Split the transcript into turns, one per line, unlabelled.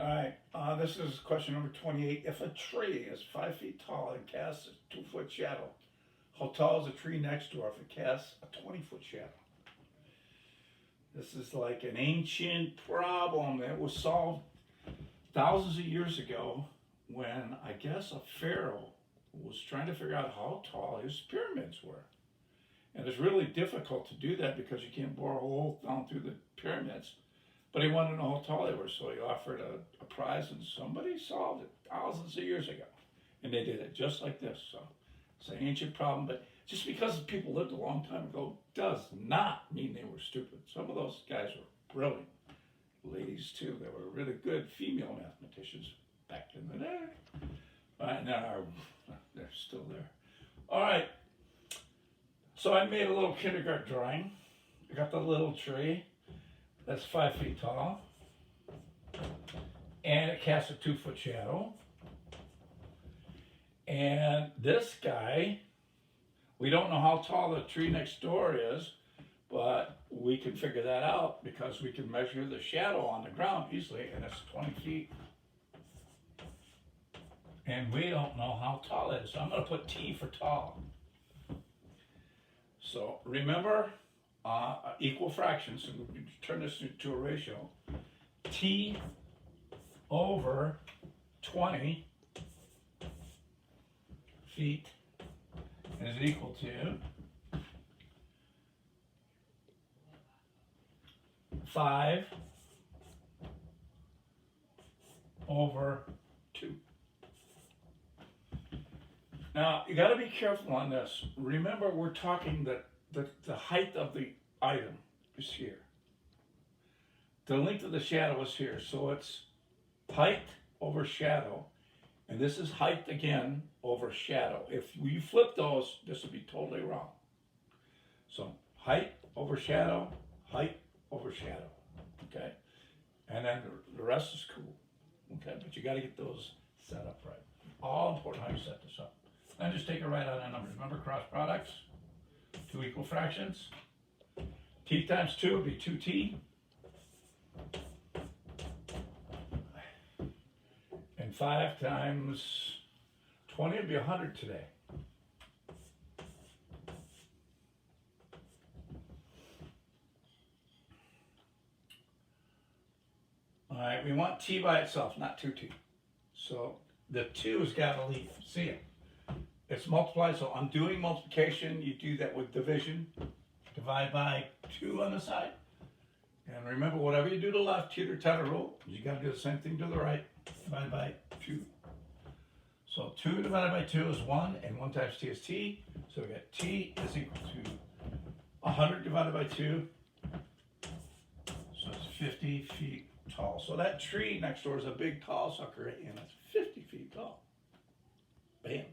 All right, this is question number 28. If a tree is 5 feet tall and casts a 2 foot shadow, how tall is the tree next door if it casts a 20 foot shadow? This is like an ancient problem that was solved thousands of years ago when I guess a pharaoh was trying to figure out how tall his pyramids were. And it's really difficult to do that because you can't bore a hole down through the pyramids. But he wanted to know how tall they were, so he offered a prize, and somebody solved it thousands of years ago. And they did it just like this. So it's an ancient problem, but just because people lived a long time ago does not mean they were stupid. Some of those guys were brilliant. Ladies, too. They were really good female mathematicians back in the day. And they're still there. All right. So I made a little kindergarten drawing. I got the little tree that's 5 feet tall, and it casts a 2 foot shadow. And this guy, we don't know how tall the tree next door is, but we can figure that out because we can measure the shadow on the ground easily, and it's 20 feet. And we don't know how tall it is, so I'm going to put T for tall. So remember, equal fractions, so we can turn this into a ratio. T over 20 feet is equal to 5 over 2. Now, you got to be careful on this. Remember, we're talking that the height of the item is here. The length of the shadow is here. So it's height over shadow. And this is height again over shadow. If we flip those, this would be totally wrong. So height over shadow, height over shadow. Okay? And then the rest is cool. Okay? But you got to get those set up right. All important how you set this up. Then just take a write out on numbers. Remember cross products? 2 equal fractions. T times 2 would be 2t. And 5 times 20 would be 100 today. All right, we want t by itself, not 2t. So the 2 has got to leave. See it? It's multiplied, so I'm doing multiplication. You do that with division. Divide by 2 on the side. And remember, whatever you do to the left, teeter-totter rule, you got to do the same thing to the right. Divide by 2. So 2 divided by 2 is 1, and 1 times t is t. So we got t is equal to 100 divided by 2. So it's 50 feet tall. So that tree next door is a big, tall sucker, and it's 50 feet tall. Bam.